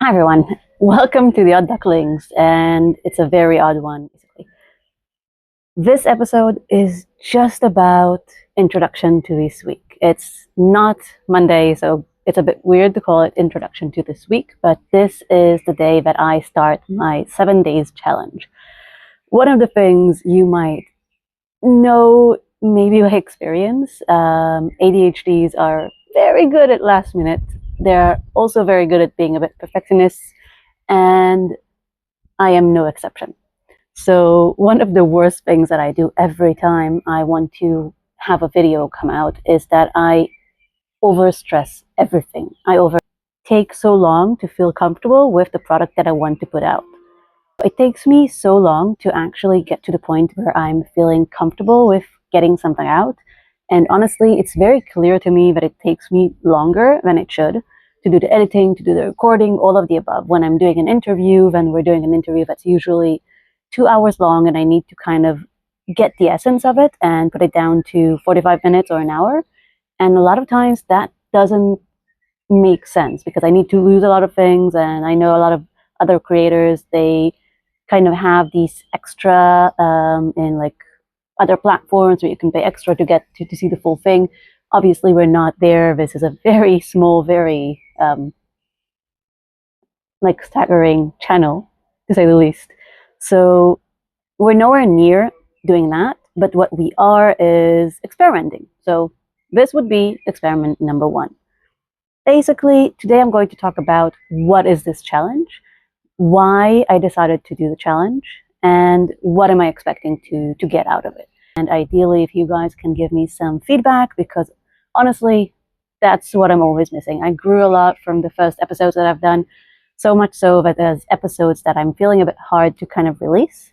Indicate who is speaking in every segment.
Speaker 1: Hi everyone, welcome to the Odd Ducklings, and it's a very odd one, basically. This episode is just about introduction to this week. It's not Monday, so it's a bit weird to call it introduction to this week, but this is the day that I start my 7 days challenge. One of the things you might know, maybe by experience, ADHDs are very good at last minute. They're also very good at being a bit perfectionist, and I am no exception. So one of the worst things that I do every time I want to have a video come out is that I overstress everything. I take so long to feel comfortable with the product that I want to put out. It takes me so long to actually get to the point where I'm feeling comfortable with getting something out. And honestly, it's very clear to me that it takes me longer than it should to do the editing, to do the recording, all of the above. When I'm doing an interview, then we're doing an interview that's usually 2 hours long, and I need to kind of get the essence of it and put it down to 45 minutes or an hour. And a lot of times that doesn't make sense because I need to lose a lot of things. And I know a lot of other creators, they kind of have these extra in like other platforms where you can pay extra to get to see the full thing. Obviously, we're not there. This is a very small, very like staggering channel, to say the least. So we're nowhere near doing that, but what we are is experimenting. So this would be experiment number 1. Basically, today I'm going to talk about what is this challenge, why I decided to do the challenge, and what am I expecting to get out of it. And ideally, if you guys can give me some feedback, because honestly, that's what I'm always missing. I grew a lot from the first episodes that I've done, so much so that there's episodes that I'm feeling a bit hard to kind of release.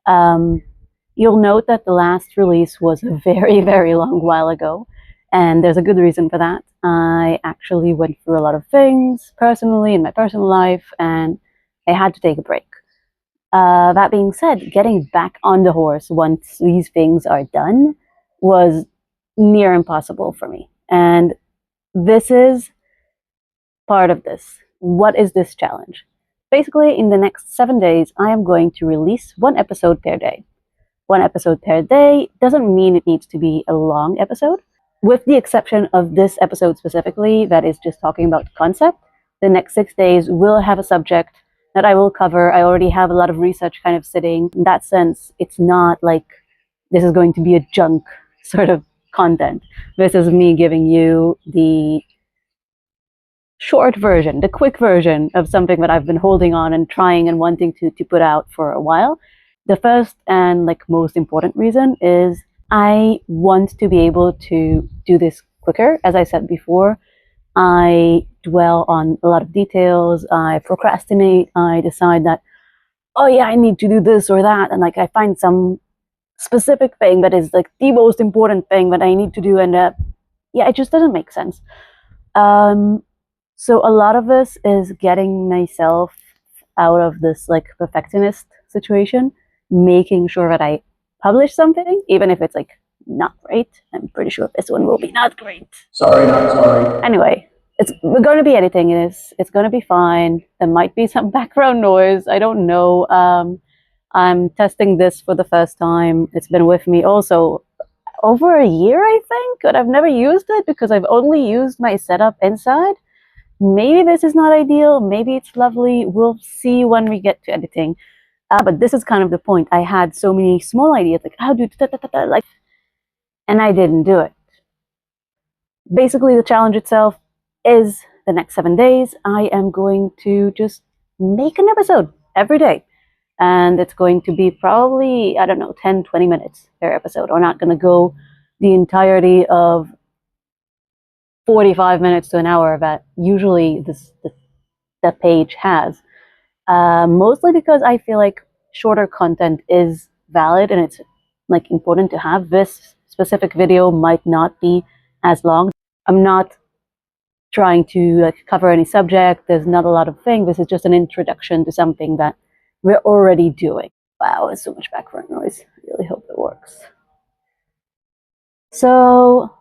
Speaker 1: You'll note that the last release was a very, very long while ago, and there's a good reason for that. I actually went through a lot of things personally in my personal life, and I had to take a break. That being said, getting back on the horse once these things are done was near impossible for me. And this is part of this. What is this challenge? Basically, in the next 7 days, I am going to release 1 episode per day. 1 episode per day doesn't mean it needs to be a long episode. With the exception of this episode specifically, that is just talking about the concept, the next 6 days will have a subject that I will cover. I already have a lot of research kind of sitting. In that sense, it's not like this is going to be a junk sort of content. This is me giving you the short version, the quick version of something that I've been holding on and trying and wanting to put out for a while. The first and like most important reason is I want to be able to do this quicker. As I said before, I dwell on a lot of details. I procrastinate. I decide that, oh yeah, I need to do this or that. And like I find some specific thing that is like the most important thing that I need to do. And yeah, it just doesn't make sense. So a lot of this is getting myself out of this like perfectionist situation, making sure that I publish something, even if it's like not great. I'm pretty sure this one will be not great.
Speaker 2: Sorry, not sorry.
Speaker 1: Anyway, we're going to be editing this. It's going to be fine. There might be some background noise. I don't know. I'm testing this for the first time. It's been with me also over a year, I think, but I've never used it because I've only used my setup inside. Maybe this is not ideal. Maybe it's lovely. We'll see when we get to editing. But this is kind of the point. I had so many small ideas, like how do like, and I didn't do it. Basically, the challenge itself is the next 7 days. I am going to just make an episode every day. And it's going to be probably, I don't know, 10, 20 minutes per episode. We're not going to go the entirety of 45 minutes to an hour that usually the page has. Mostly because I feel like shorter content is valid and it's like important to have. This specific video might not be as long. I'm not trying to like cover any subject. There's not a lot of things. This is just an introduction to something that we're already doing. Wow, there's so much background noise. I really hope it works. So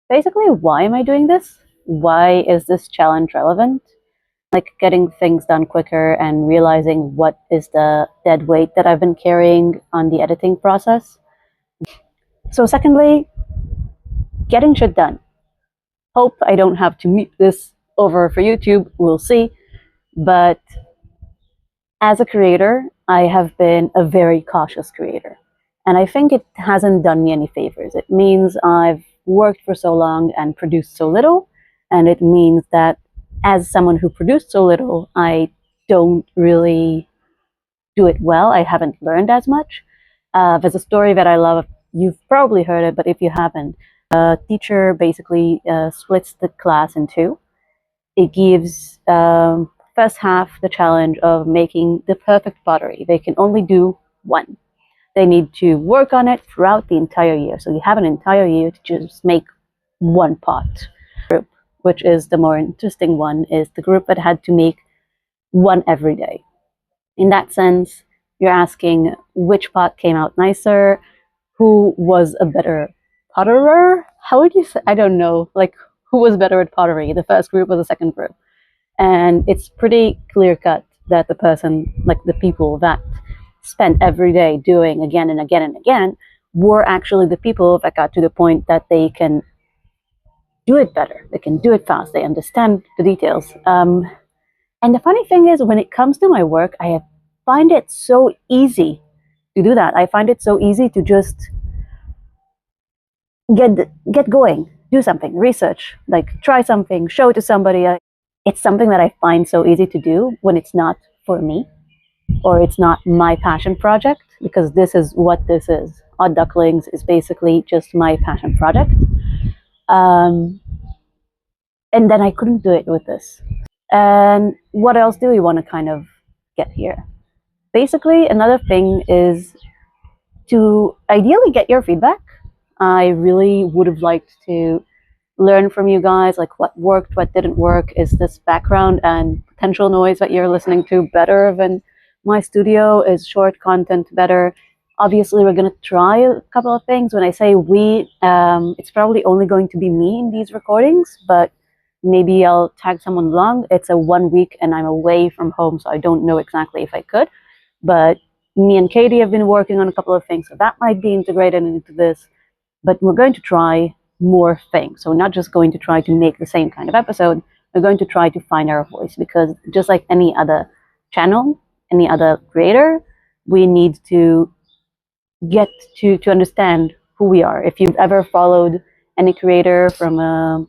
Speaker 1: basically, why am I doing this? Why is this challenge relevant? like getting things done quicker and realizing what is the dead weight that I've been carrying on the editing process. So secondly, getting shit done. Hope I don't have to meet this over for YouTube, we'll see. But as a creator, I have been a very cautious creator. And I think it hasn't done me any favors. It means I've worked for so long and produced so little. And it means that as someone who produced so little, I don't really do it well. I haven't learned as much. There's a story that I love. You've probably heard it, but if you haven't, a teacher basically splits the class in two. It gives first half the challenge of making the perfect pottery. They can only do one. They need to work on it throughout the entire year. So you have an entire year to just make one pot. Group, which is the more interesting one, is the group that had to make one every day. In that sense, you're asking which pot came out nicer, who was a better potterer? How would you say? I don't know. Like, who was better at pottery, the first group or the second group? And it's pretty clear cut that the person, like the people that spent every day doing again and again and again, were actually the people that got to the point that they can do it better. They can do it fast. They understand the details. And the funny thing is, when it comes to my work, I find it so easy to do that. I find it so easy to just get going, do something, research, like try something, show it to somebody. It's something that I find so easy to do when it's not for me or it's not my passion project, because this is what this is. Odd Ducklings is basically just my passion project. And then I couldn't do it with this. And what else do we want to kind of get here? Basically, another thing is to ideally get your feedback. I really would have liked to learn from you guys, like what worked, what didn't work. Is this background and potential noise that you're listening to better than my studio? Is short content better? Obviously, we're going to try a couple of things. When I say we, it's probably only going to be me in these recordings, but maybe I'll tag someone along. It's a 1 week and I'm away from home, so I don't know exactly if I could. But me and Katie have been working on a couple of things, so that might be integrated into this. But we're going to try more things. So we're not just going to try to make the same kind of episode. We're going to try to find our voice, because just like any other channel, any other creator, we need to get to understand who we are. If you've ever followed any creator from a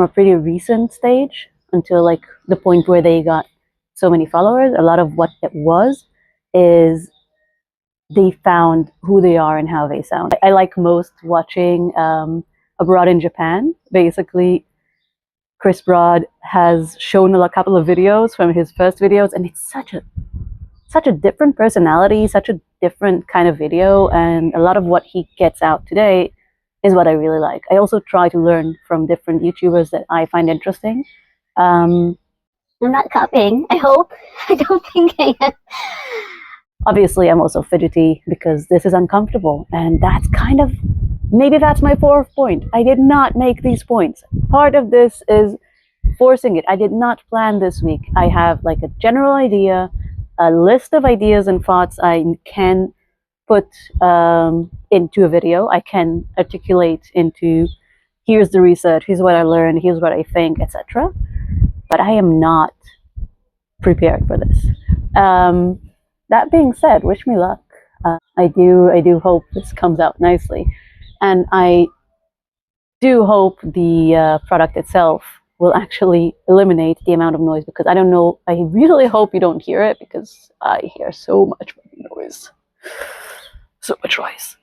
Speaker 1: pretty recent stage until like the point where they got so many followers, a lot of what it was is they found who they are and how they sound. I like most watching Abroad in Japan. Basically, Chris Broad has shown a couple of videos from his first videos, and it's such a different personality, such a different kind of video, and a lot of what he gets out today is what I really like. I also try to learn from different YouTubers that I find interesting. I'm not copying, I hope. I don't think I am. Obviously, I'm also fidgety because this is uncomfortable, and that's kind of, maybe that's my fourth point. I did not make these points. Part of this is forcing it. I did not plan this week. I have like a general idea, a list of ideas and thoughts I can put into a video. I can articulate into, here's the research, here's what I learned, here's what I think, etc. But I am not prepared for this. That being said, wish me luck. I do hope this comes out nicely, and I do hope the product itself will actually eliminate the amount of noise, because I don't know, I really hope you don't hear it, because I hear so much noise. So much noise.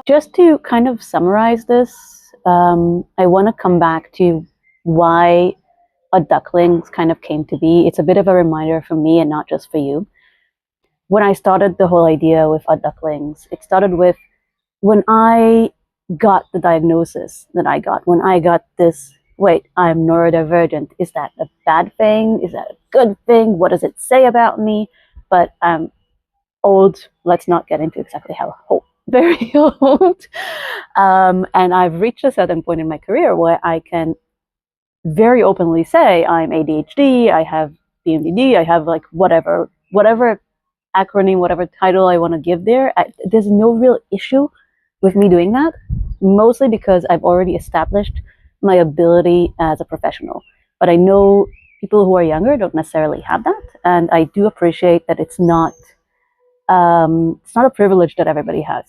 Speaker 1: Just to kind of summarize this, I want to come back to why Odd Ducklings kind of came to be. It's a bit of a reminder for me and not just for you. When I started the whole idea with Odd Ducklings, it started with when I got the diagnosis that I got, when I got this, wait, I'm neurodivergent. Is that a bad thing? Is that a good thing? What does it say about me? But I'm old. Let's not get into exactly how old. Very old. And I've reached a certain point in my career where I can very openly say I'm ADHD, I have PMDD, I have like whatever acronym, whatever title I want to give there. There's no real issue with me doing that, mostly because I've already established my ability as a professional. But I know people who are younger don't necessarily have that, and I do appreciate that it's not a privilege that everybody has.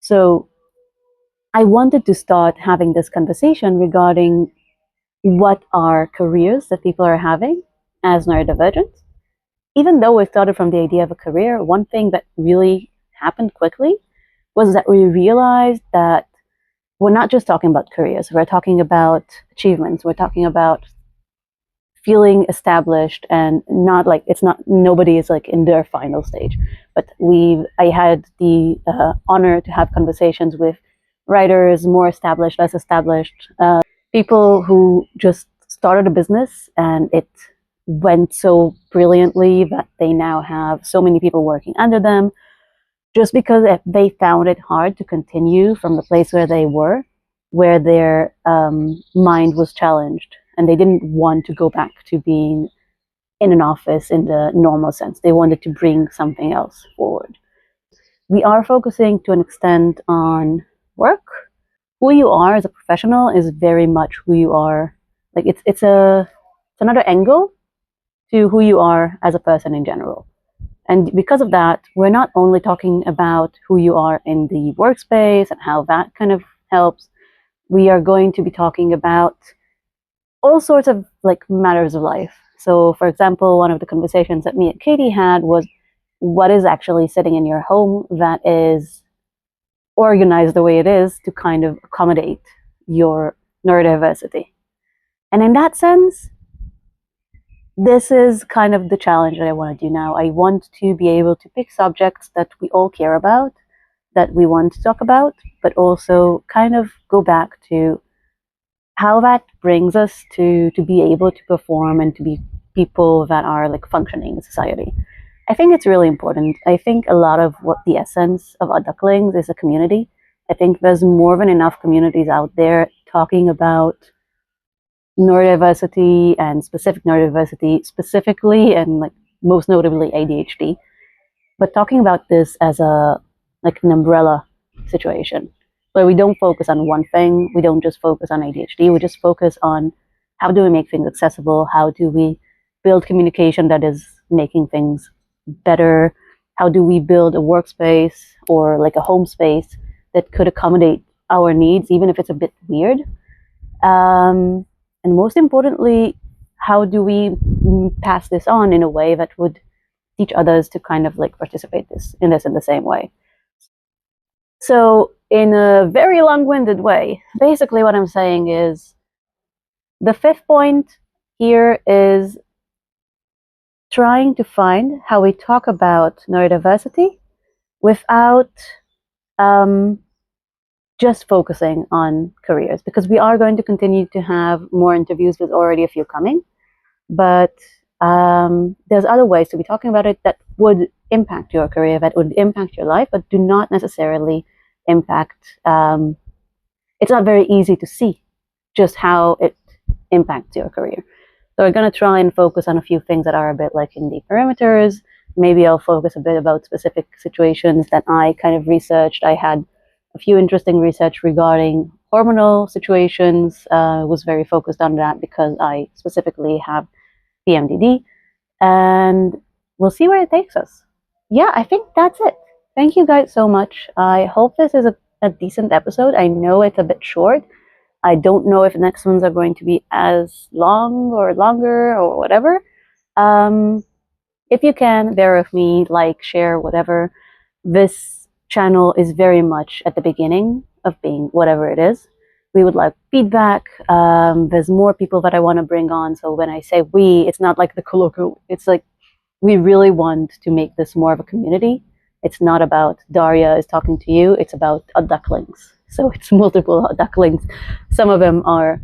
Speaker 1: So I wanted to start having this conversation regarding what are careers that people are having as neurodivergent. Even though we started from the idea of a career, one thing that really happened quickly was that we realized that we're not just talking about careers, we're talking about achievements, we're talking about feeling established, and not like nobody is like in their final stage. But I had the honor to have conversations with writers, more established, less established, people who just started a business and it went so brilliantly that they now have so many people working under them, just because they found it hard to continue from the place where they were, where their mind was challenged, and they didn't want to go back to being in an office in the normal sense. They wanted to bring something else forward. We are focusing to an extent on work. Who you are as a professional is very much who you are. Like it's another angle to who you are as a person in general. And because of that, we're not only talking about who you are in the workspace and how that kind of helps. We are going to be talking about all sorts of like matters of life. So, for example, one of the conversations that me and Katie had was what is actually sitting in your home that is organized the way it is to kind of accommodate your neurodiversity. And in that sense, this is kind of the challenge that I want to do now. I want to be able to pick subjects that we all care about, that we want to talk about, but also kind of go back to how that brings us to be able to perform and to be people that are like functioning in society. I think it's really important. I think a lot of what the essence of Odd Ducklings is a community. I think there's more than enough communities out there talking about neurodiversity and specific neurodiversity specifically, and like most notably ADHD, but talking about this as like an umbrella situation where we don't focus on one thing. We don't just focus on ADHD. We just focus on how do we make things accessible? How do we build communication that is making things better? How do we build a workspace or like a home space that could accommodate our needs, even if it's a bit weird? And most importantly, how do we pass this on in a way that would teach others to kind of like participate in the same way? So in a very long-winded way, basically what I'm saying is the fifth point here is trying to find how we talk about neurodiversity without just focusing on careers, because we are going to continue to have more interviews. There's already a few coming, but there's other ways to be talking about it that would impact your career, that would impact your life, but do not necessarily impact. It's not very easy to see just how it impacts your career. So we're going to try and focus on a few things that are a bit like in the perimeters. Maybe I'll focus a bit about specific situations that I kind of researched. I had a few interesting research regarding hormonal situations. Was very focused on that because I specifically have PMDD, and we'll see where it takes us. Yeah, I think that's it. Thank you guys so much. I hope this is a decent episode. I know it's a bit short. I don't know if the next ones are going to be as long or longer or whatever. If you can, bear with me, like, share, whatever. This channel is very much at the beginning of being whatever it is. We would like feedback. There's more people that I want to bring on. So when I say we, it's not like the colloquial. It's like we really want to make this more of a community. It's not about Daria is talking to you. It's about Odd Ducklings. So it's multiple Odd Ducklings. Some of them are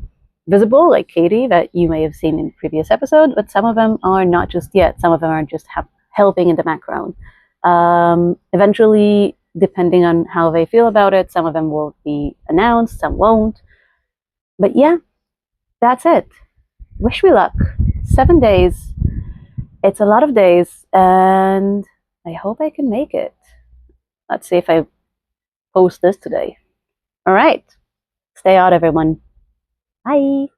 Speaker 1: visible, like Katie, that you may have seen in previous episode, but some of them are not just yet. Some of them are just helping in the background. Eventually, depending on how they feel about it, some of them will be announced, some won't. But yeah, that's it. wish me luck. 7 days. It's a lot of days, and I hope I can make it. Let's see if I post this today. All right. Stay out, everyone. Bye.